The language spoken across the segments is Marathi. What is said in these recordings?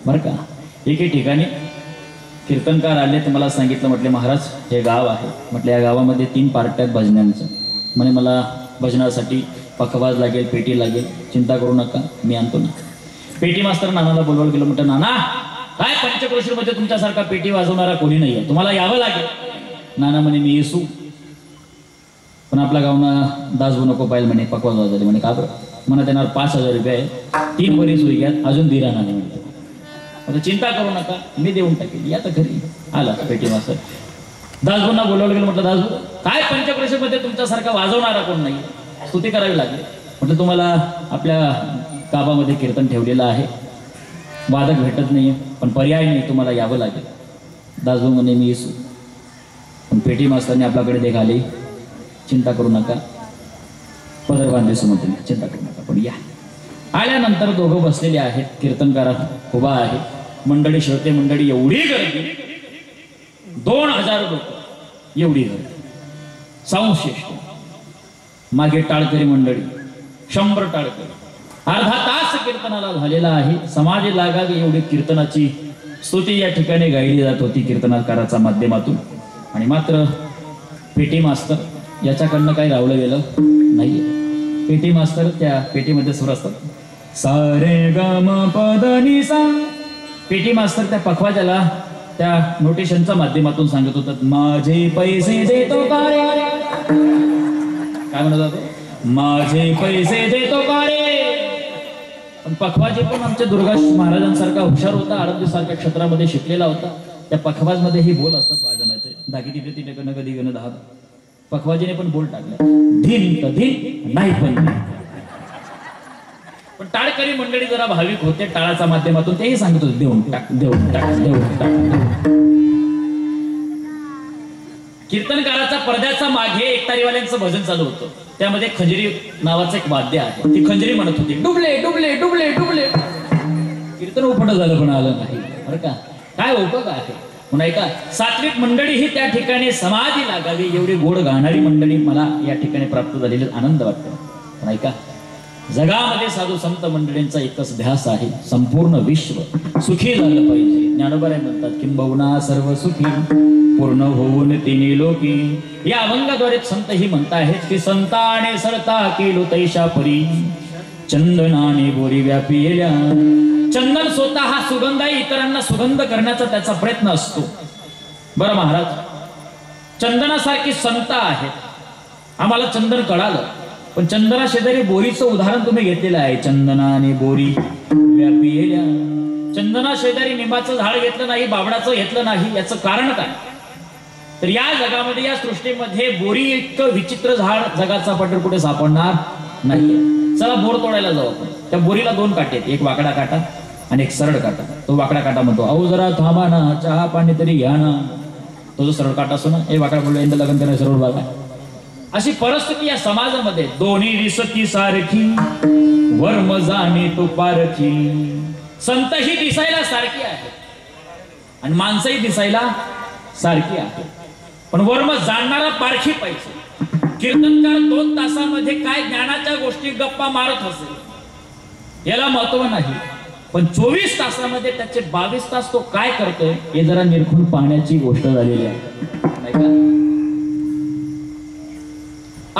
बरं का. एके ठिकाणी कीर्तनकार आले तर मला सांगितलं, म्हटले महाराज हे गाव आहे, म्हटलं या गावामध्ये 3 पार्ट्या आहेत भजनांचं. म्हणे मला भजनासाठी पखवाज लागेल, पेटी लागेल, चिंता करू नका मी आणतो ना. पेटी मास्तर नानाला बोलवलं गेलं. म्हटलं नाना काय पंचक्रोशीमध्ये तुमच्यासारखा पेटी वाजवणारा कोणी नाही आहे, तुम्हाला यावं लागेल. नाना म्हणे मी येसू, पण आपल्या गावना दासबू नको पाहिजे म्हणे पखवाज वाजवले. म्हणे का बरं. म्हणा देणार 5,000 रुपये आहे, 3 बरीच होई घ्या, अजून दिरा नाही म्हणतो. आता चिंता करू नका मी देऊन टाकेल, या तर घरी. आला पेटी मास्तर. दासबूंना बोलवलं गेलं. म्हटलं दासबू काय पंचक्रोशीमध्ये तुमच्यासारखा वाजवणारा कोण नाही, स्तुती करावी लागेल. म्हटलं तुम्हाला आपल्या गावामध्ये कीर्तन ठेवलेलं आहे, वादक भेटत नाही, पण पर्याय नाही, तुम्हाला यावं लागेल. दासबू म्हणे मी येसू, पण पेटी मास्तरने आपल्याकडे देखाले. चिंता करू नका, पदर बांधेसू म्हणते, चिंता करू नका, पण या. आल्यानंतर दोघं बसलेले आहेत, कीर्तनकार उभा आहे, मंडळी श्रोते मंडळी, एवढी गर्दी, 2000 लोक, एवढी गर्दी. संश्रेष्ठ मागे टाळकरी मंडळी 100 टाळकरी. अर्धा तास कीर्तनाला झालेला आहे. समाधी लागावी एवढी कीर्तनाची स्तुती या ठिकाणी गायली जात होती कीर्तनकाराच्या माध्यमातून. आणि मात्र पेटी मास्तर याच्याकडनं काही रावलं गेलं नाहीये. पेटी मास्तर त्या पेटीमध्ये सुर असतात, सारे गम पद नि सा. पेटी मास्तर त्या पखवाजाला त्या नोटेशनच्या माध्यमातून सांगत होतात, माझे पैसे देतो का रे. काय म्हणत होता, माझे पैसे देतो का रे. पण पखवाजी पण आमच्या दुर्गा महाराजांसारखा हुशार होता, आळंदी सारख्या क्षेत्रामध्ये शिकलेला होता. त्या पखवाज मध्ये ही बोल असतात वाजवण्याचे, दागी तिथे तिथे गण कधी गण दहा. पखवाजीने पण बोल टाकला, धीन तर धीन नाही पण. पण टाळकरी मंडळी जरा भाविक होते, टाळाच्या माध्यमातून तेही सांगत होते, देऊन टाक देऊन टाक देऊन टाक. कीर्तनकाराचा पडद्याचा मागे एकतारीवाल्यांचं भजन चालू होतं, त्यामध्ये खंजरी नावाचं एक वाद्य आहे, ती खंजरी म्हणत होती, डुबले डुबले डुबले डुबले. कीर्तन उपट झालं पण आलं नाही. बरं का, काय उपयोग आहे म्हणून ऐका. सात्विक मंडळी ही त्या ठिकाणी समाधी लागावी एवढी गोड गाणारी मंडळी मला या ठिकाणी प्राप्त झालेला आनंद वाटतो. पण ऐका, जगामध्ये साधू संत मंडळींचा एकच ध्यास आहे, संपूर्ण विश्व सुखी झालं पाहिजे. ज्ञानोबा म्हणतात, किंबहुना सर्व सुखी पूर्ण होऊन तिन्ही लोकी. या अभंगाद्वारे संत ही म्हणताहेत की संताने सरता केलो तैशा परी, चंदनाने बोरी व्यापिल्या. चंदन स्वतः हा सुगंध आहे, इतरांना सुगंध करण्याचा त्याचा प्रयत्न असतो. बरं महाराज, चंदनासारखी संत आहेत, आम्हाला चंदन कळालं, पण चंदना शेजारी बोरीचं उदाहरण तुम्ही घेतलेलं आहे, चंदनाने बोरी व्यापिल्या. चंदना शेजारी निंबाचं झाड घेतलं नाही, बाबडाचं घेतलं नाही, याचं कारण काय. तर या जगामध्ये, या सृष्टीमध्ये बोरी इतकं विचित्र झाड जगाचा पटर कुठे सापडणार नाही. चला बोर तोडायला जाऊ आपण. त्या बोरीला 2 काटे आहेत, एक वाकडा काटा आणि एक सरळ काटा. तो वाकडा काटा म्हणतो, अहो जरा थांबा ना, चहा पाणी तरी घ्या ना. तो जो सरळ काटा असतो ना, हे वाकडा बोललो यंदा लग्न करायला सरळ बघा. अशी परिस्थिती या समाजामध्ये, दोन्ही दिसती सारखी वर्म जाणे तो पारखी. संत ही दिसायला सारखी आहे आणि माणसंही दिसायला सारखी आहे, पण वर्म जाणणारा पारखी पाहिजे. कीर्तनकार 2 तासामध्ये काय ज्ञानाच्या गोष्टी गप्पा मारत असेल याला महत्व नाही, पण 24 तासामध्ये त्याचे 22 तास तो काय करतोय हे जरा निरखून पाहण्याची गोष्ट झालेली आहे, नाही का.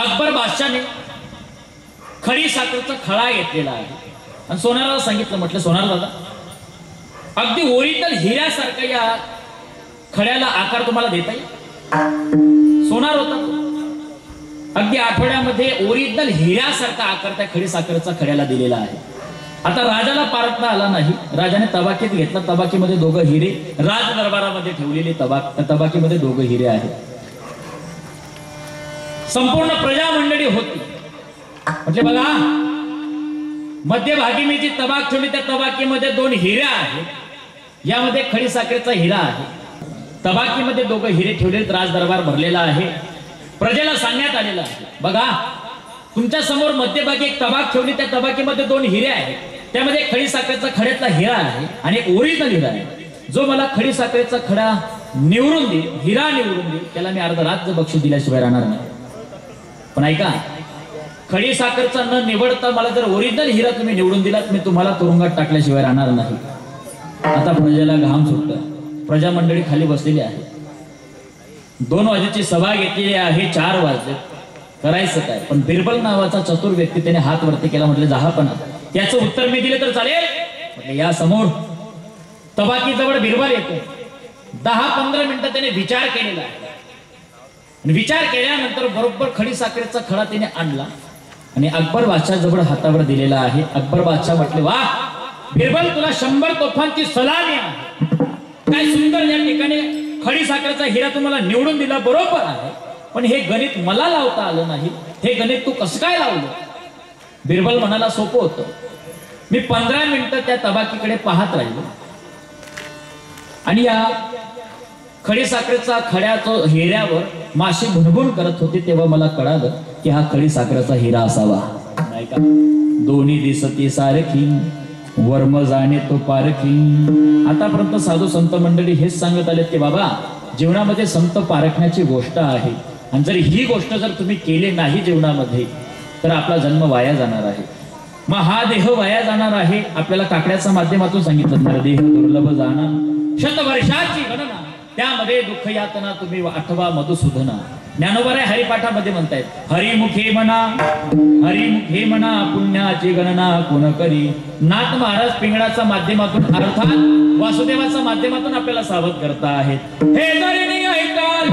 अकबर बादशाने खडी साखरेचा खळा घेतलेला आहे आणि सोनाराला सांगितलं, म्हटलं सोनार दादा, अगदी ओरिजिनल हिऱ्यासारखा या खड्याला आकार तुम्हाला देता येईल. सोनार होता, अगदी आठवड्यामध्ये ओरिजिनल हिऱ्यासारखा आकार त्या खडी साखरेचा खड्याला दिलेला आहे. आता राजाला पारखता आला नाही, राजाने तबाकीत घेतला, तबाकीमध्ये 2 हिरे, राज दरबारामध्ये ठेवलेले तबाक, त्या तबाकीमध्ये 2 हिरे आहेत. संपूर्ण प्रजा मंडळी होती, म्हटले बघा मध्यभागी मी जी तबाक ठेवली त्या तबाकीमध्ये 2 हिरे आहेत, यामध्ये खडी साखरेचा हिरा आहे. तबाकीमध्ये 2 हिरे ठेवले, राज दरबार भरलेला आहे. प्रजेला सांगण्यात आलेलं आहे, बघा तुमच्या समोर मध्यभागी एक तबाक ठेवली, त्या तबाकीमध्ये 2 हिरे आहेत, त्यामध्ये खडी साखरेचा खड्यातला हिरा आहे आणि एक ओरिजिनल हिरा आहे. जो मला खडी साखरेचा खडा निवडून देईल, हिरा निवडून देईल, त्याला मी अर्ध राज्य बक्षीस दिल्याशिवाय राहणार नाही. पण ऐका, खडी साखरचा न निवडता मला जर ओरिजिनल हिरा तुम्ही निवडून दिलात, मी तुम्हाला तुरुंगात टाकल्याशिवाय राहणार नाही. आता प्रजेला घाम सुटला, प्रजा मंडळी खाली बसलेली आहे. 2 वाजेची सभा घेतलेली आहे, 4 वाजले, करायचं काय? पण बिरबल नावाचा चतुर व्यक्ती त्याने हात वरती केला, म्हटले जहापणा त्याचं उत्तर मी दिले तर चालेल? म्हटले या समोर. तबाकीजवळ बिरबल येतो. 10-15 मिनिटं त्याने विचार केलेला आहे. विचार केल्यानंतर बरोबर खडी साखरेचा खडा त्याने आणला आणि अकबर बादशाह जवळ हातावर दिलेला आहे. अकबर बादशाह म्हटले वा बिरबल, तुला 100 तोफांची सलामी आहे. काय सुंदर या ठिकाणी खडी साखरेचा हिरा तुम्हाला निवडून दिला, बरोबर आहे. पण हे गणित मला लावता आलं नाही. हे गणित तू कसं काय लावलं? बिरबल म्हणाला सोपं होतं. मी 15 मिनिटं त्या तबाकीकडे पाहत राहिलो आणि या खडी साखरेचा खड्याचं हिऱ्यावर माशी भुणभुण करत होते. तेव्हा मला कळालं की हा खडी साखरेचा हिरा असावा, नाही का? दोन्ही दिसती सारखी, वर्म जाणे तो पारखी. आतापर्यंत साधू संत मंडळी हेच सांगत आलेत की बाबा, जीवनामध्ये संत पारखण्याची गोष्ट आहे आणि जर ही गोष्ट जर तुम्ही केली नाही जीवनामध्ये तर आपला जन्म वाया जाणार आहे. मग हा देह वाया जाणार आहे. आपल्याला काकड्याच्या माध्यमातून सांगितलं, नरदेह दुर्लभ जाणार, 100 वर्षाची गणना, त्यामध्ये दुःख यातना तुम्ही आठवा मधुसूदना. ज्ञानोबा हरिपाठामध्ये म्हणतायत, हरिमुखे म्हणा पुण्याची गणना कोण करी. नाथ महाराज पिंगळाच्या माध्यमातून अर्थात वासुदेवाच्या माध्यमातून आपल्याला सावध करता आहेत. हे जरी ऐकाल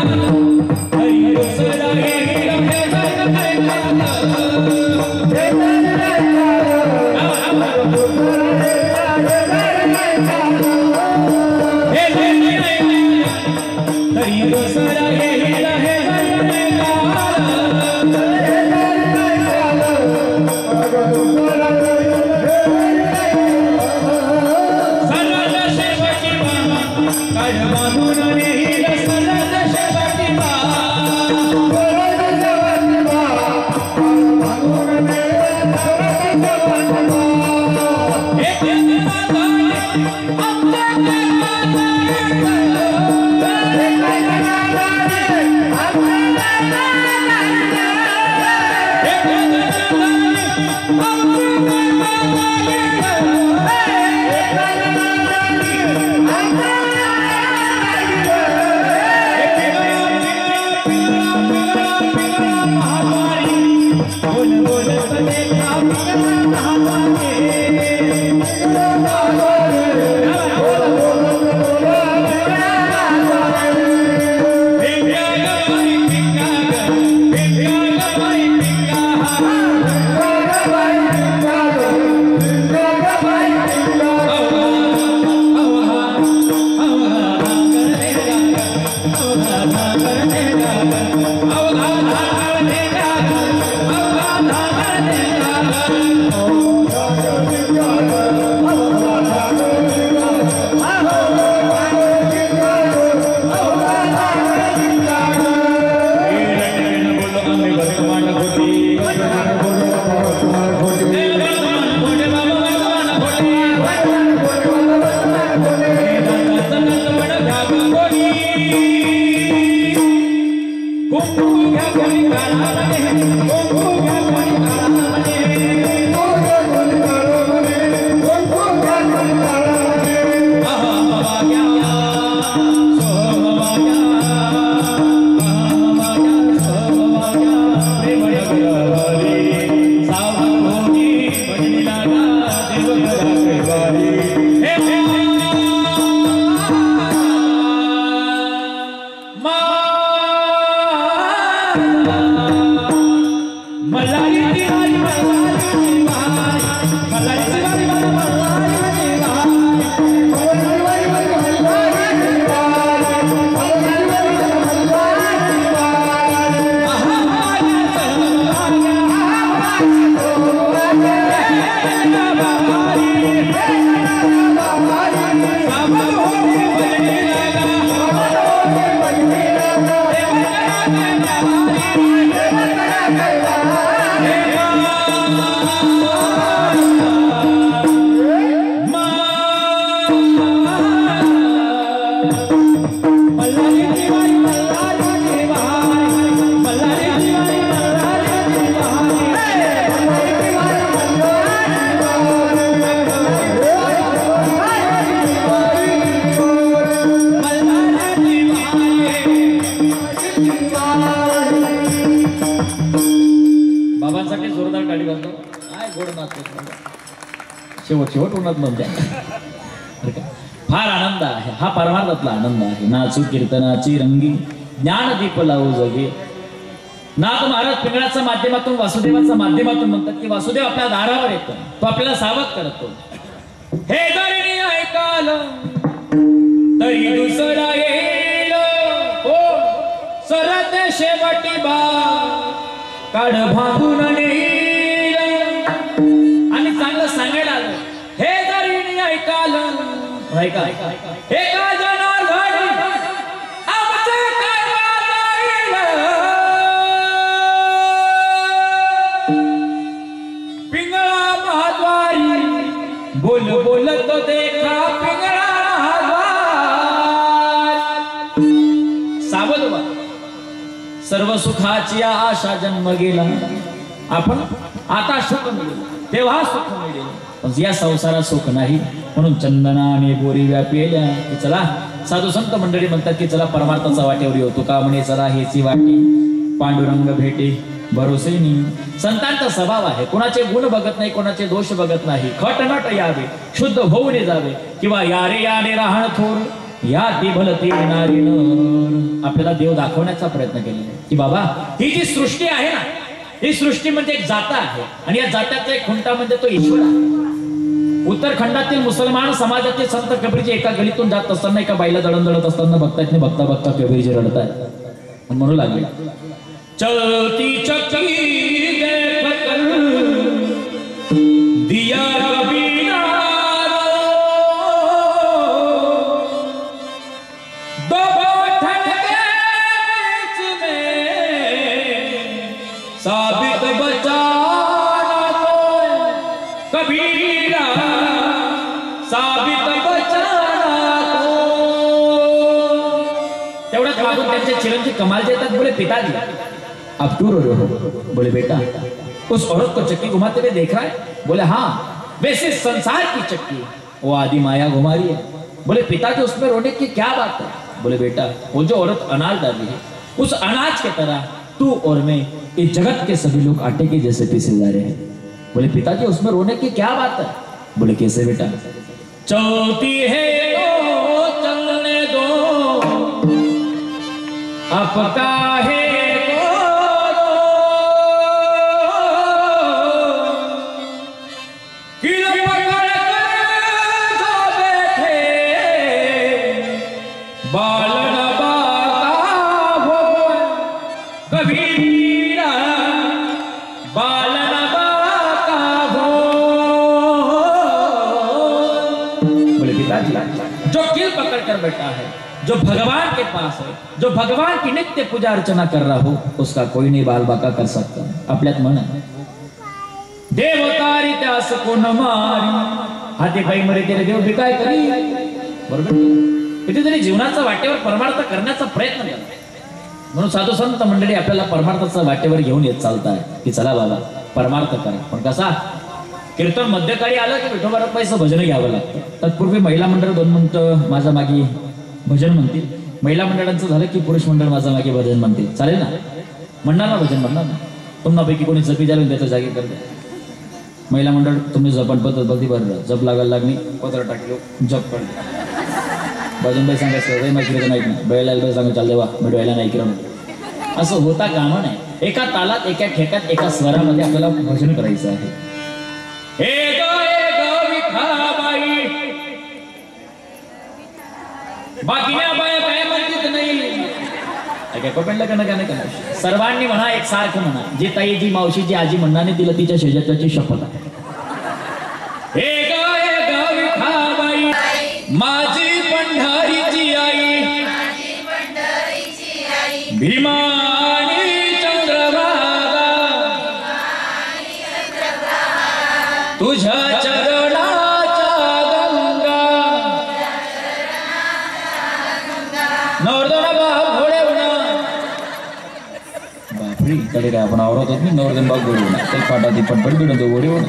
बाबांसाठी जोरदार गाडी घालतो. काय गोड नाचतो शेवट उन्हात म्हणते. फार आनंद आहे हा परमार्थातला आनंद आहे. नाचू कीर्तनाची रंगी ज्ञानदीप लावू जगे. नाथ महाराज पिंगळाच्या माध्यमातून वासुदेवाच्या माध्यमातून म्हणतात की वासुदेव आपल्या दारावर येतो, तो आपल्याला सावध करतो. हे धरणी ऐकाल तरी दुसरा येईल हो सरते शेवटी बा काढ भागून नेईल. आणि चांगलं सांगायला आलं हे धरणी ऐकाल ऐका हे का जनार्दन आमचे काय वाजाईल. पिंगळा महाद्वारी बोल बोलत देखा पिंगळा महाद्वार. सावध व्हा सर्व सुखाची आशा जन्म गेला. आपण आता सुख मिळेल तेव्हा सुख मिळेल पण या संसारात सुख नाही. म्हणून चंदनाने बोरी व्यापेल्या की चला साधू संत मंडळी म्हणतात की चला परमार्थाचा वाटेवर येऊ. तुका म्हणे चला हेची वाटे पांडुरंग भेटे भरोसेनी. संतांचा स्वभाव आहे कोणाचे गुण बघत नाही कोणाचे दोष बघत नाही. खटनट यावे शुद्ध होऊन जावे किंवा यारे याने राहण थोर या ती भलती येणारी नर. आपल्याला देव दाखवण्याचा प्रयत्न केलेला की बाबा ही जी सृष्टी आहे ना ही सृष्टी म्हणजे एक जाता आहे आणि या जात्याचा एक खुंटा म्हणजे तो ईश्वर आहे. उत्तराखंडातील मुसलमान समाजाचे संत कबीरजी एका गलीतून जात असताना एका बाईला दळत असताना बघतायत नाही बघता बघता कबीरजी रडतायत म्हणू लागले चलती चक्की देखकर दिया बिना दो बैठक के बीच में साबित बचाना तो कबीरा साबित बचाना तो. तेवढ्यात मागून त्यांचे चिरंजीव कमाल देतात बोले पिताजी आप दूर हो रहे हो. बोले बेटा उस औरत को चक्की घुमाते हुए देख रहा है. बोले हाँ वैसे संसार की चक्की वो आदि माया घुमा रही है. बोले पिताजी उसमें रोने की क्या बात है. बोले बेटा वो जो औरत अनाज डाली है उस अनाज के तरह तू और मैं इस जगत के सभी लोग आटे के जैसे पीसे जा रहे हैं. बोले पिताजी उसमें रोने की क्या बात है. बोले कैसे बेटा चलती है तो चलने दो आपका है जो किल पकड़ कर बैठा है जो भगवान के पास है जो भगवान की नित्य पूजा अर्चना कर रहा हो उसका कोई नहीं बाल बाका कर सकता. आपल्यात म्हण देवतारी त्यास कोण मारी हाती पायी मरे तेरे देव भी काय करी. बरोबर कितीतरी जीवनाचा वाटेवर परमार्थ करण्याचा प्रयत्न करा. म्हणून साधू संत मंडळी आपल्याला परमार्थाचा वाटेवर घेऊन येत चालताय की चला बाबा परमार्थ करा. पण कसा कीर्तन मध्यकाळी आलं की विठोबारात पैसे भजन घ्यावं लागतं. तत्पूर्वी महिला मंडळ 2 मिनिटं माझा मागे भजन म्हणतील. महिला मंडळांचं झालं की पुरुष मंडळ माझा मागे भजन म्हणतील. चालेल ना म्हणणार ना भजन म्हणणार ना. तुम्हापैकी कोणी जपी जाऊन त्याच्या जागी करते. महिला मंडळ तुम्ही जपण पद्धत बघती बरं जप लागायला लागली पत्र टाकलो जप करते. भजन बाई सांगायचं माहिती नाही ना बेळायला सांगू चाल देवा मी डोळ्याला नाही किरण असं होता कामा नाही. एका तालात एका ठेक्यात एका स्वरामध्ये आपल्याला भजन करायचं आहे. बाकीच्या बाया काय म्हणतात नाही सर्वांनी म्हणा एक सारखं म्हणा. जी ताई जी मावशी जी आजी म्हणणाने तिला तिच्या शेजारची शपथ आहे. माझी पंढरीची आई भीमानी चंद्रभागा तुझ्या चरणाच्या गंगा नवर्धन बाप घोडवणा बापरी इकडे काय आपण आवरत होत मी नवर्धन बाप घोडवणा ते पाठाती पटपट बिडतो घोडवणा.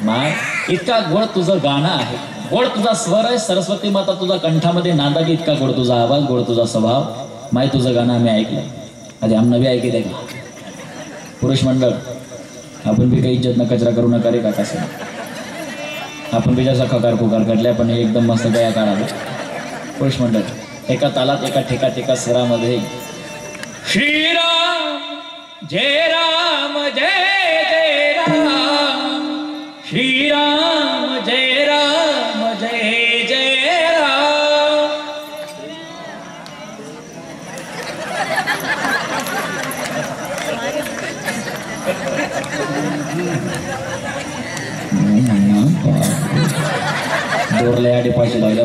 माय इतका गोड तुझं गाणं आहे गोड तुझा स्वर आहे. सरस्वती माता तुझा कंठामध्ये नांदाली इतका गोड तुझा आवाज गोड तुझा स्वभाव. माय तुझं गाणं आम्ही ऐकलं आधी आम्ही नवी ऐकले का पुरुष मंडळ आपण बी काही इज्जत न कचरा करू नका रे काका सर. आपण बी जसा खकार पुकार काढल्या पण एकदम मस्त गया काढावा. पुरुष मंडळ एका तालात एका ठेका स्वरामध्ये श्रीराम जय राम जय जय राम, श्रीराम जय राम जय जय राम. दोरल्या आधी पाचशे लागल्या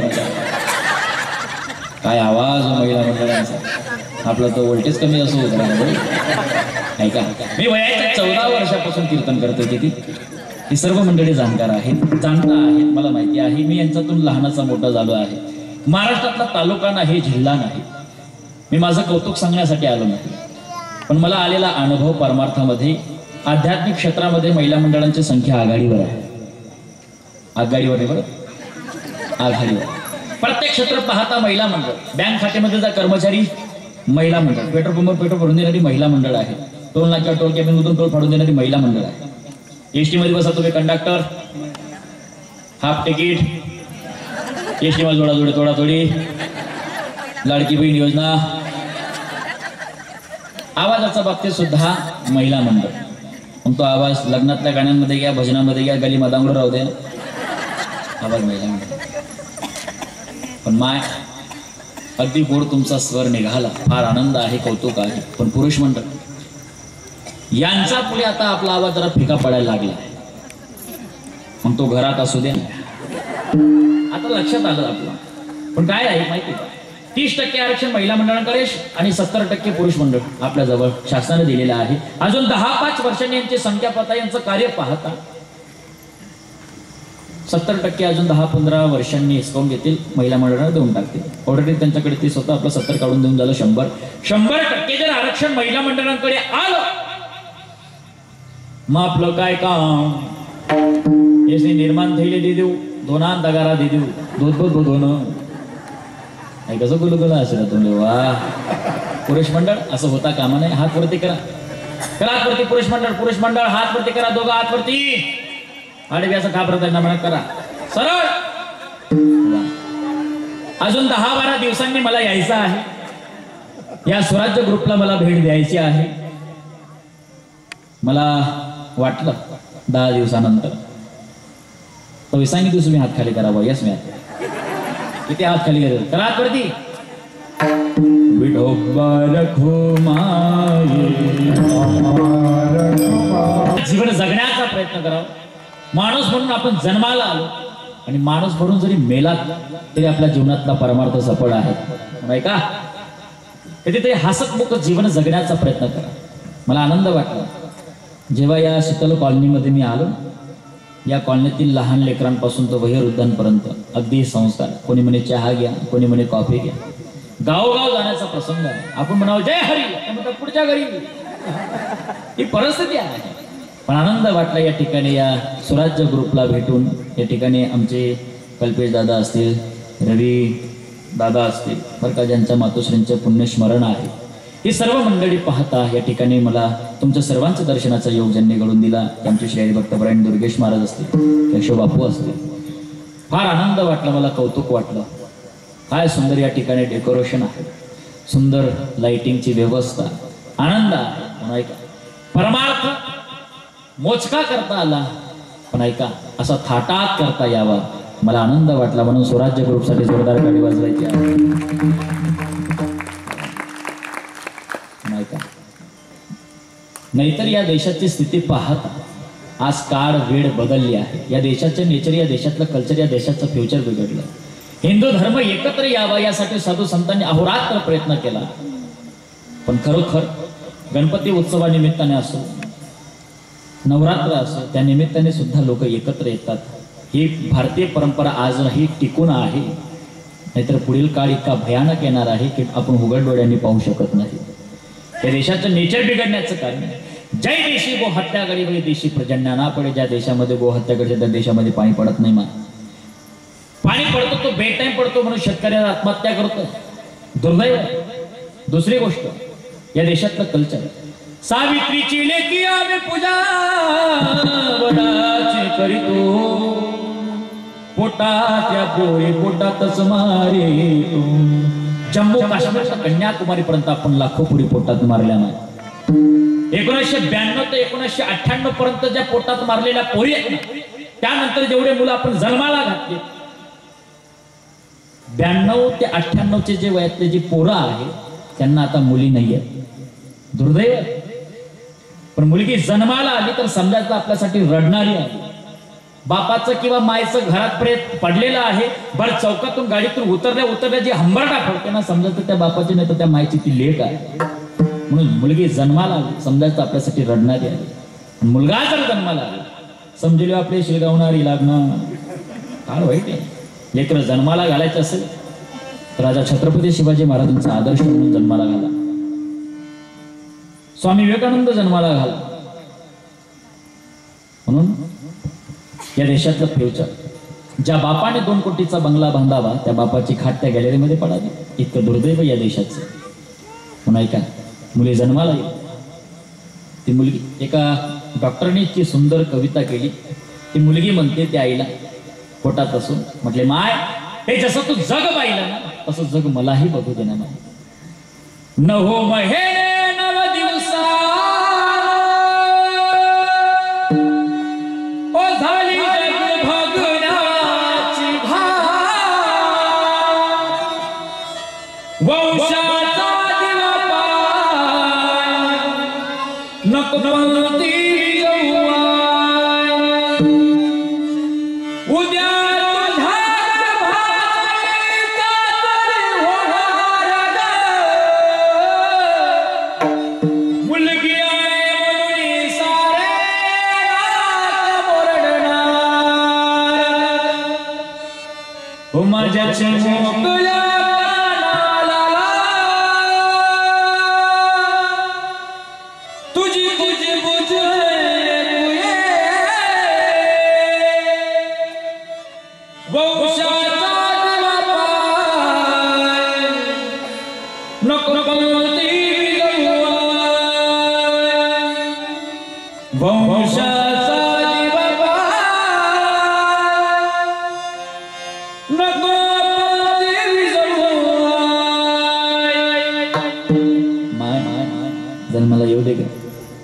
काय आवाज महिला मंडळांचा. आपला तो व्होल्टेज कमी असं होत ऐका. मी वयाच्या 14 वर्षापासून कीर्तन करतो. किती ही सर्व मंडळी जाणकार आहेत, जाणता आहेत, मला माहिती आहे. मी यांच्यातून लहानाचा मोठा झालो आहे. महाराष्ट्रातला तालुका नाही, जिल्हा नाही. मी माझं कौतुक सांगण्यासाठी आलो नाही, पण मला आलेला अनुभव परमार्थामध्ये आध्यात्मिक क्षेत्रामध्ये महिला मंडळांची संख्या आघाडीवर आहे. आघाडीवर आहे बरं, आघाडीवर. प्रत्येक क्षेत्र पाहता महिला मंडळ. बँक खात्यामध्ये जा कर्मचारी महिला मंडळ, पेट्रोल पंपवर पेट्रोल भरून देणारी महिला मंडळ आहे. टोल नाक्यावर टोल कॅबिनमधून टोल फाडून देणारी महिला मंडळ आहे. एसटी मध्ये बसा तुम्ही कंडक्टर, हाफ तिकीट, एसटी मध्ये जोडाजोडी तोडातोडी, लाडकी बहीण योजना. आवाजाच्या बाबतीत सुद्धा महिला मंडळ. मग तो आवाज लग्नातल्या गाण्यांमध्ये घ्या, भजनामध्ये घ्या, गली मदांगडं राहू द्या, आवाज महिला मंडळ. पण माय अगदी गोड तुमचा स्वर निघाला, फार आनंद आहे, कौतुक आहे. पण पुरुष मंडळ यांचा पुढे आता आपला आवाज जरा फिका पडायला लागला. मग तो घरात असू द्या, आता लक्षात आलं आपलं. पण काय आहे माहिती का, 30% आरक्षण महिला मंडळांकडे आणि 70% पुरुष मंडळ आपल्या जवळ शासनाने दिलेलं आहे. अजून 10-5 वर्षांनी यांची संख्या पाहता, यांचं कार्य पाहता 70% अजून 10-15 वर्षांनी हिसकावून घेतील, महिला मंडळाला देऊन टाकतील. ऑलरेडी त्यांच्याकडे 30 होतं, आपलं 70 काढून देऊन झालं 100. 100% जर आरक्षण महिला मंडळांकडे आलं मग आपलं काय काम. याचे निर्माण थैले दे देऊ, दोनान दगारा दे देऊ, दूध धोणं. कसं गुलू गुला असेल तुम्ही. वा पुरुष मंडळ असं होता कामा नाही. हात वरती करा, करा हात वरती. पुरुष मंडळ, पुरुष मंडळ हात वरती करा, दोघं हात वरती. आणि असं घाबरताना म्हणा करा सरळ. अजून 10-12 दिवसांनी मला यायचं आहे. या स्वराज्य ग्रुपला मला भेट द्यायची आहे. मला वाटलं 10 दिवसानंतर तो सांगितलं तुम्ही हात खाली करावा. यस मी किती हात खाली करेल, करा हात वरती. जीवन जगण्याचा प्रयत्न करावा. माणूस म्हणून आपण जन्माला आलो आणि माणूस म्हणून जरी मेला तरी आपल्या जीवनातला परमार्थ सफळ आहे. नाही का, कधीतरी हसतमुख जीवन जगण्याचा प्रयत्न करा. मला आनंद वाटला जेव्हा या शीतल कॉलनीमध्ये मी आलो. या कॉलनीतील लहान लेकरांपासून तो वयोवृद्धांपर्यंत अगदी संस्कार. कोणी म्हणे चहा घ्या, कोणी म्हणे कॉफी घ्या. गावोगाव जाण्याचा प्रसंग आहे. आपण म्हणावं जय हरी, पुढच्या घरी. ही परिस्थिती आहे. पण आनंद वाटला या ठिकाणी या स्वराज्य ग्रुपला भेटून. या ठिकाणी आमचे कल्पेश दादा असतील, रवी दादा असतील बरं का, ज्यांच्या मातोश्रींचं पुण्यस्मरण आहे. ही सर्व मंडळी पाहता या ठिकाणी मला तुमच्या सर्वांचं दर्शनाचा योग ज्यांनी घडून दिला. आमचे श्री हरिभक्तपरायण दुर्गेश महाराज असतील, केशव बापू असतील. फार आनंद वाटला, मला कौतुक वाटलं. काय सुंदर या ठिकाणी डेकोरेशन आहे, सुंदर लाइटिंगची व्यवस्था, आनंद आहे. ऐका, परमार्थ मोजका करता आला पण ऐका असा थाटात करता यावा, मला आनंद वाटला. म्हणून स्वराज्य ग्रुपसाठी जोरदार गाडी वाजवायची आहे. नाहीतर या देशाची स्थिती पाहता आज काळ वेळ बदलली आहे. या देशाचे नेचर, या देशातलं कल्चर, या देशाचं फ्युचर बिघडलं. हिंदू धर्म एकत्र यावा यासाठी साधू संतांनी अहोरात्र प्रयत्न केला. पण खरोखर गणपती उत्सवानिमित्ताने असो, नवरात्र असो, त्या निमित्ताने सुद्धा लोक एकत्र येतात. ही भारतीय परंपरा आजही टिकून आहे. नाहीतर पुढील काळ इतका भयानक येणार आहे की आपण उघड डोळ्यांनी पाहू शकत नाही. या देशाचं नेचर बिघडण्याचं कारण जय देशी गो हत्या गडी वै देशी प्रजन्या ना पडे. ज्या देशामध्ये गो हत्या घडते त्या देशामध्ये पाणी पडत नाही. पाणी पडतो तो बेड टाइम पडतो म्हणून शेतकऱ्याला आत्महत्या करतो, दुर्दैव. दुसरी गोष्ट, या देशातलं कल्चर सावित्रीची लेकी आम्ही पूजा वडाची करीतो, पोटात या पोळी पोटातच मारितो. जम्मू काश्मीरच्या कन्याकुमारी पर्यंत आपण लाखो पोळी पोटात मारल्या नाही. 1992 ते 1998 पर्यंत ज्या पोटात मारलेल्या पोरी आहेत, त्यानंतर जेवढे मुलं आपण जन्माला घातले, 92 ते 98 जे वयातले जी पोरं आहे त्यांना आता मुली नाही आहेत. दुर्दैव. पण मुलगी जन्माला आली तर समजायचं आपल्यासाठी रडणारी आहे. बापाचं किंवा मायचं घरात प्रेत पडलेलं आहे, भर चौकातून गाडीतून उतरल्या जी हंबरडा पडते ना, समजायचं त्या बापाची नाही तर त्या मायची ती लेक आहे. म्हणून मुलगी जन्माला आली समजायचं आपल्यासाठी रडणारी आहे. मुलगा जर जन्माला आला समजले आपले शिरगावणारी लागणं काळ वाईट आहे. लेकरं जन्माला घालायचं असेल तर राजा छत्रपती शिवाजी महाराजांचा आदर्श म्हणून जन्माला घाला. स्वामी विवेकानंद जन्माला घाला. म्हणून या देशातलं फ्युचर, ज्या बापाने 2 कोटीचा बंगला बांधावा त्या बापाची खाट त्या गॅलरीमध्ये पडावी, इतकं दुर्दैव या देशाचं. म्हणून ऐका, मुली जन्माला येईल. ती मुलगी, एका डॉक्टरने इतकी सुंदर कविता केली. ती मुलगी म्हणते त्या आईला पोटात असून, म्हटले माय हे जसं तू जग पाहिलं ना तसं जग मलाही बघू दे ना माय. नहो महिने 9 दिवसा ओ झाली जग भगण्याची घाट, वंशाचा दिवा पाय नको पंक्ती उद्या माझ्याचे मोकळ्या कानाला तुझी तुझी बुजे वंशाचा दिवा पाय नको पंक्ती वंशाचा दिवा जन्माला येऊ दे का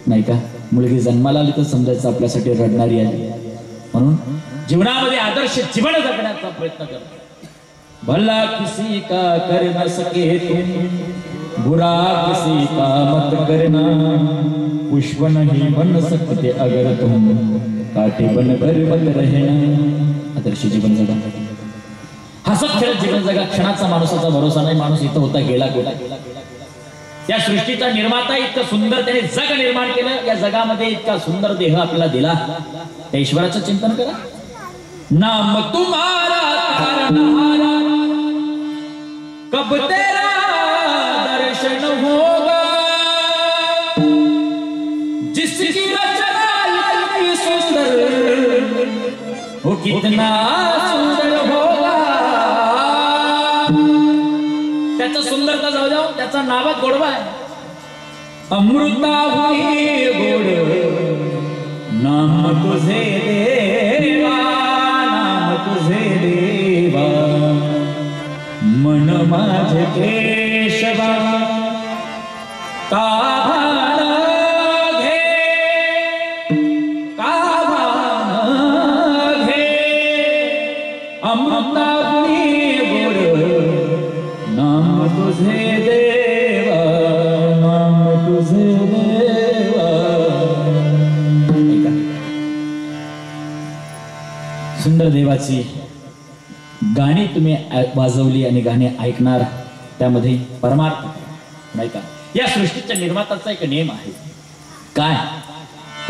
नाही का. मुलगी जन्माला आली तर समजायचं आपल्यासाठी रडणारी आली. म्हणून जीवनामध्ये आदर्श जीवन जगण्याचा प्रयत्न कर. भला किसी का कर न सके तुम, बुरा किसी का मत करना, पुष्प नहीं बन सकते अगर तुम, काटे बन कर मत रहना. आदर्श जीवन जगा, हसत खेळत जीवन जगा. क्षणाचा माणसाचा भरोसा नाही. माणूस इथं होता गेला गेला. या सृष्टीचा निर्माता इतकं सुंदर त्याने जग निर्माण केलं. या जगामध्ये इतका सुंदर देह आपल्याला दिला. त्या ईश्वराचं चिंतन करा. नाम तुम्हारा तारनहारा, कब तेरा दर्शन होगा, जिसकी रचना इतनी सुंदर वो कितना सुंदर होगा. त्याचं सुंदरता जाऊ जाऊ, त्याचा नावात गोडवा आहे. अमृता हुई गोड नाम तुझे देवा, नाम तुझे देवा, मन माझे केशवा का भान घे, का भान घे. अमृता हुई गोड नाम तुझे देवा, नाम तुझे देवा. सुंदर देवाची गाणी तुम्ही वाजवली आणि गाणी ऐकणार, त्यामध्ये परमार्थ नाही का. या सृष्टीच्या निर्मात्याचा एक नियम आहे. काय,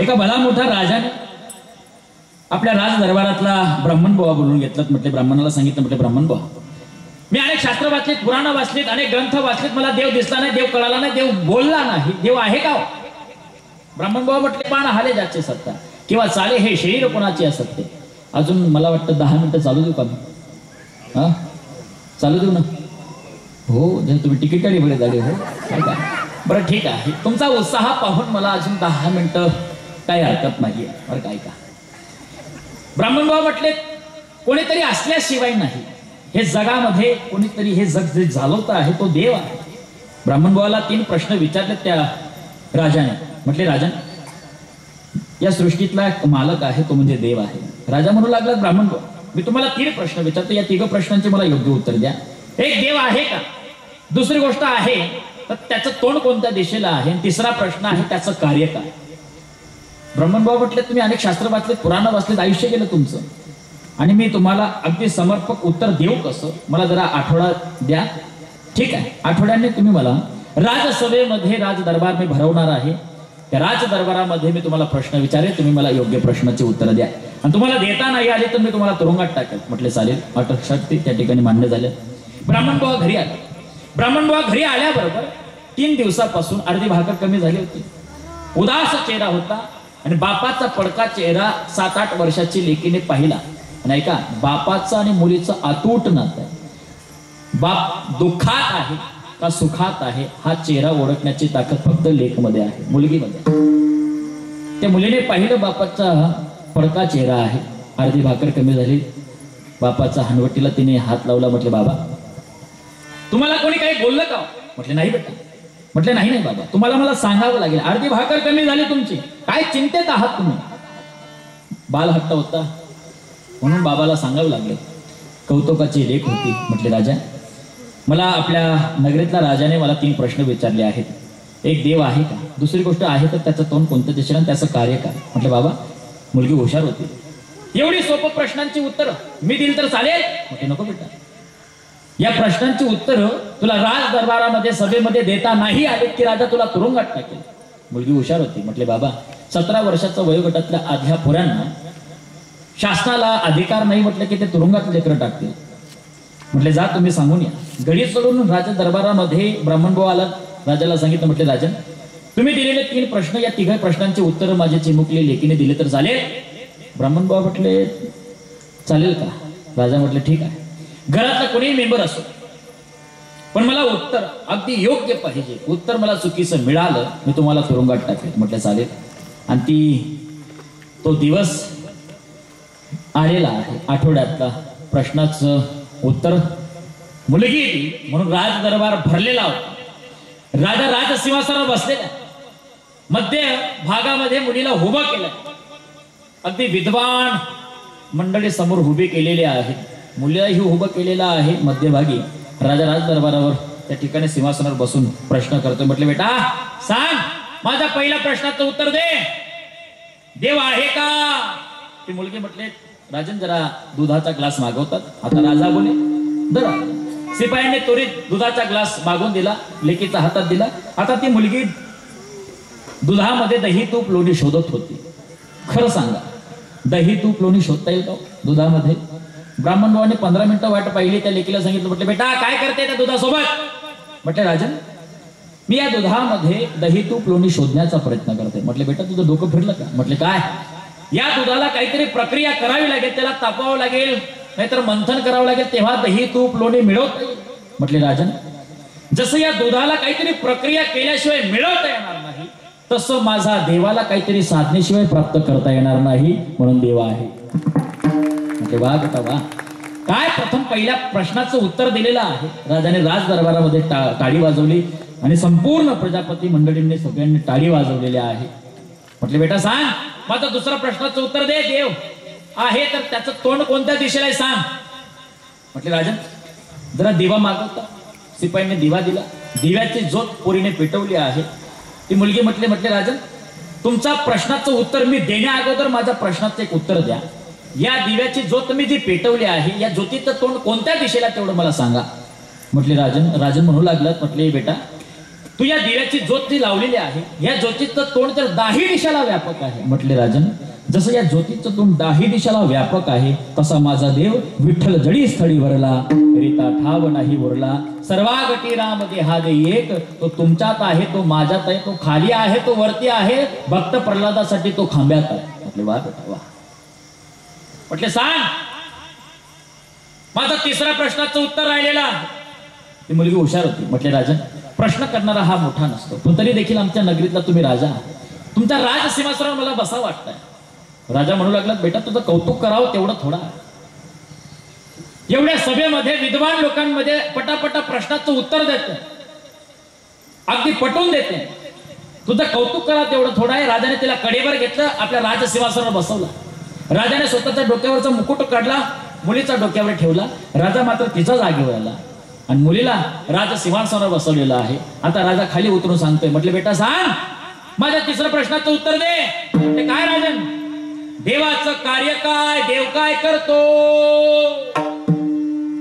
एका भला मोठा राजाने आपल्या राज दरबारातला ब्राह्मण बुवा बोलून घेतलं. म्हटले ब्राह्मणाला सांगितलं, म्हटले ब्राह्मण बुवा मी अनेक शास्त्र वाचलेत, पुराण वाचलेत, अनेक ग्रंथ वाचलेत, मला देव दिसला नाही, देव कळाला नाही, देव बोलला नाही, देव आहे का. ब्राह्मण बाबा म्हटले पान हाले ज्याचे सत्ता किंवा चाले हे शरीर कोणाचे असते. अजून मला वाटतं 10 मिनिटं चालू देऊ का मी. हा चालू देऊ ना. हो जर तुम्ही तिकीट काढली बरे झाले. हो काय का बरं ठीक आहे, तुमचा उत्साह पाहून मला अजून 10 मिनिटं काही हरकत नाही आहे. बरं काय का ब्राह्मणभाऊ म्हटले, कोणीतरी असल्याशिवाय नाही हे जगामध्ये, कोणीतरी हे जग जे चालवतं आहे तो देव आहे. ब्राह्मणभावाला 3 प्रश्न विचारले त्या राजाने. म्हटले, राजन, या सृष्टीतला एक मालक आहे तो म्हणजे देव आहे. राजा म्हणू लागला, ब्राह्मणभाऊ मी तुम्हाला 3 प्रश्न विचारतो, या 3 प्रश्नांचे मला योग्य उत्तर द्या. एक, देव आहे का? दुसरी गोष्ट आहे तर त्याचं तोंड कोणत्या दिशेला आहे? तिसरा प्रश्न आहे, त्याचं कार्य काय? ब्राह्मणभाऊ म्हटले, तुम्ही अनेक शास्त्र वाचले, पुराण वाचले, आयुष्य गेलं तुमचं, आणि मी तुम्हाला अगदी समर्पक उत्तर देऊ कसं? मला जरा आठवडा द्या. ठीक आहे, आठवड्याने तुम्ही मला राजसभेमध्ये राजदरबार मी भरवणार आहे. त्या राजदरबारामध्ये मी तुम्हाला प्रश्न विचारेल, तुम्ही मला योग्य प्रश्नाचे उत्तर द्या, आणि तुम्हाला देता नाही आले तर मी तुम्हाला तुरुंगात टाकेल. म्हटले चालेल. अटक शक्ती त्या ठिकाणी मान्य झालं. ब्राह्मणभाऊ घरी आला. ब्राह्मणभाऊ घरी आल्याबरोबर 3 दिवसापासून अर्धी भाकर कमी झाली होती. उदास चेहरा होता, आणि बापाचा पडका चेहरा 7-8 वर्षाची लेकीने पाहिला. नाही का, बापाचं आणि मुलीचं अतूट नातं आहे. बाप दुःखात आहे का सुखात आहे हा चेहरा ओळखण्याची ताकद फक्त लेकमध्ये आहे, मुलगीमध्ये. त्या मुलीने पाहिलं, बापाचा पडका चेहरा आहे, अर्धी भाकर कमी झाली. बापाचा हनवटीला तिने हात लावला. म्हटले, बाबा तुम्हाला कोणी काही बोललं का? म्हटले, नाही बेटा. म्हटले, नाही नाही बाबा, तुम्हाला मला सांगावं लागेल, अर्धी भाकर कमी झाली तुमची, काय चिंतेत आहात तुम्ही? बाल हट्ट होता म्हणून बाबाला सांगावं लागले. कौतुकाची लेख होती. म्हटले, राजा, मला आपल्या नगरीतल्या राजाने मला 3 प्रश्न विचारले आहेत. एक, देव आहे का? दुसरी गोष्ट आहे तर त्याचं तोंड कोणत्या दिशेला आणि त्याचं कार्य काय? म्हटले, बाबा मुलगी हुशार होती, एवढी सोपं प्रश्नांची उत्तर मी दिली तर चालेल? म्हटले, नको बेटा, या प्रश्नांची उत्तर तुला राज दरबारामध्ये सभेमध्ये देता नाही आले की राजा तुला तुरुंगात टाकेल. मुलगी हुशार होती. म्हटले, बाबा 17 वर्षाच्या वयोगटातल्या आध्या पोरांना शासनाला अधिकार नाही म्हटलं की ते तुरुंगात लेकरं टाकतील. म्हटले, जा तुम्ही सांगून या. गडी सोडून राजा दरबारामध्ये ब्राह्मणभाऊ आला. राजाला सांगितलं. म्हटले, राजन, तुम्ही दिलेले 3 प्रश्न, या 3 प्रश्नांची उत्तर माझे चिमुकले लेकीने दिले तर चालेल? ब्राह्मणभाऊ म्हटले, चालेल का? राजा म्हटले, ठीक आहे, घरातला कोणीही मेंबर असो, पण मला उत्तर अगदी योग्य पाहिजे. उत्तर मला चुकीचं मिळालं मी तुम्हाला तुरुंगात टाकेल. म्हटलं, चालेल. आणि तो दिवस आलेला आहे. आठवड्यातला प्रश्नाचं उत्तर मुलगी ती म्हणून राज दरबार भरलेला होता. राजा राजसिंहासनावर बसलेला, मध्य भागामध्ये मुलीला उभं केलं. अगदी विद्वान मंडळी समोर उभे केलेले आहेत. मुलीलाही उभं केलेलं आहे मध्यभागी. राजा राज दरबारावर त्या ठिकाणी सिंहासनावर बसून प्रश्न करतो. म्हटले, बेटा सांग, माझ्या पहिल्या प्रश्नाचं उत्तर दे, देव आहे का? ती मुलगी म्हटले, राजन जरा दुधाचा ग्लास मागवतात. आता राजा बोले, दरा. शिपायांनी त्वरित दुधाचा ग्लास मागवून दिला, लेकीच्या हातात दिला. आता ती मुलगी दुधामध्ये दही तूप लोणी शोधत होती. खरं सांगा, दही तूप लोणी शोधता येईल का दुधामध्ये? ब्राह्मणभावाने 15 मिनिटं वाट पाहिली. त्या लेकीला सांगितलं. म्हटले, बेटा काय करते त्या दुधासोबत? म्हटले, राजन मी या दुधामध्ये दही तूप लोणी शोधण्याचा प्रयत्न करते. म्हटले, बेटा तुझं डोकं फिरलं का? म्हटले, काय? या दुधाला काहीतरी प्रक्रिया करावी लागेल, त्याला तापवावं लागेल, नाहीतर मंथन करावं लागेल, तेव्हा दही तूप लोणी मिळवता येईल. म्हटले, राजन जसं या दुधाला काहीतरी प्रक्रिया केल्याशिवाय मिळवता येणार नाही, तसं माझा देवाला काहीतरी साधनेशिवाय प्राप्त करता येणार नाही, म्हणून देव आहे. म्हटले, वा बेटा वा, काय प्रथम पहिल्या प्रश्नाचं उत्तर दिलेलं आहे. राजाने राज दरबारामध्ये टाळी वाजवली आणि संपूर्ण प्रजापती मंडळींनी सगळ्यांनी टाळी वाजवलेली आहे. म्हटले, बेटा सांग, माझं दुसऱ्या प्रश्नाचं उत्तर दे, देव आहे तर त्याचं तोंड कोणत्या दिशेला आहे सांग. म्हटले, राजन जरा दिवा मागवता. शिपाईने दिवा दिला. दिव्याची ज्योत पोरीने पेटवली आहे. ती मुलगी म्हटले, राजन तुमच्या प्रश्नाचं उत्तर मी देण्या अगोदर माझ्या प्रश्नाचं एक उत्तर द्या. या दिव्याची ज्योत मी जी पेटवली आहे, या ज्योतीचं तोंड कोणत्या दिशेला तेवढं मला सांगा. म्हटले, राजन म्हणू लागलात. म्हटले, बेटा तू या दिव्याची ज्योत जी लावलेली आहे, या ज्योतीचं तोंड तर 10 दिशाला व्यापक आहे. म्हटले, राजन जसं या ज्योतीचं तोंड 10 दिशाला व्यापक आहे, तसा माझा देव विठ्ठल जडी स्थळी वरला, रीता ठाव नाही उरला. सर्वागती राम देहा दे एक, तो तुमच्यात आहे, तो माझ्यात आहे, तो खाली आहे, तो वरती आहे, भक्त प्रल्हादासाठी तो खांब्यात आहे. म्हटले, वा बेटा वा. म्हटले, सांग, माझा तिसऱ्या प्रश्नाचं उत्तर राहिलेला. ती मुलगी हुशार होती. म्हटले, राजन प्रश्न करणारा हा मोठा नसतो, पण तरी देखील आमच्या नगरीतला तुम्ही राजा आहात, तुमच्या राजसिंहासनावर मला बसा वाटतंय. राजा म्हणू लागला, बेटा तुझं कौतुक करावं तेवढं थोडा. एवढ्या सभेमध्ये विद्वान लोकांमध्ये पटापटा प्रश्नाचं उत्तर देते, अगदी पटवून देते, तुझं कौतुक करावं तेवढं थोडं आहे. राजाने तिला कडेवर घेतलं, आपल्या राजसिंहासनावर बसवला. राजाने स्वतःच्या डोक्यावरचा मुकुट काढला, मुलीचा डोक्यावर ठेवला. राजा मात्र तिचा जागेवर आला आणि मुलीला राजसिंहासनावर बसवलेलं आहे. आता राजा खाली उतरून सांगतोय, म्हटले बेटा सांग, माझ्या तिसऱ्या प्रश्नाचं उत्तर दे. म्हटले काय राजन? देवाचं कार्य काय, देव काय करतो?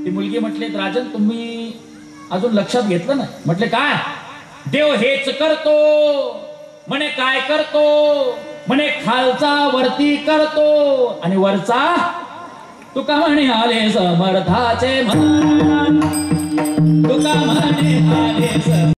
ती मुलगी म्हटले, राजन तुम्ही अजून लक्षात घेतलं नाही. म्हटले काय? देव हेच करतो. म्हणे काय करतो? म्हणे खालचा वरती करतो आणि वरचा तुका म्हणे आले समर्थाचे म्हण, तुका म्हणे आले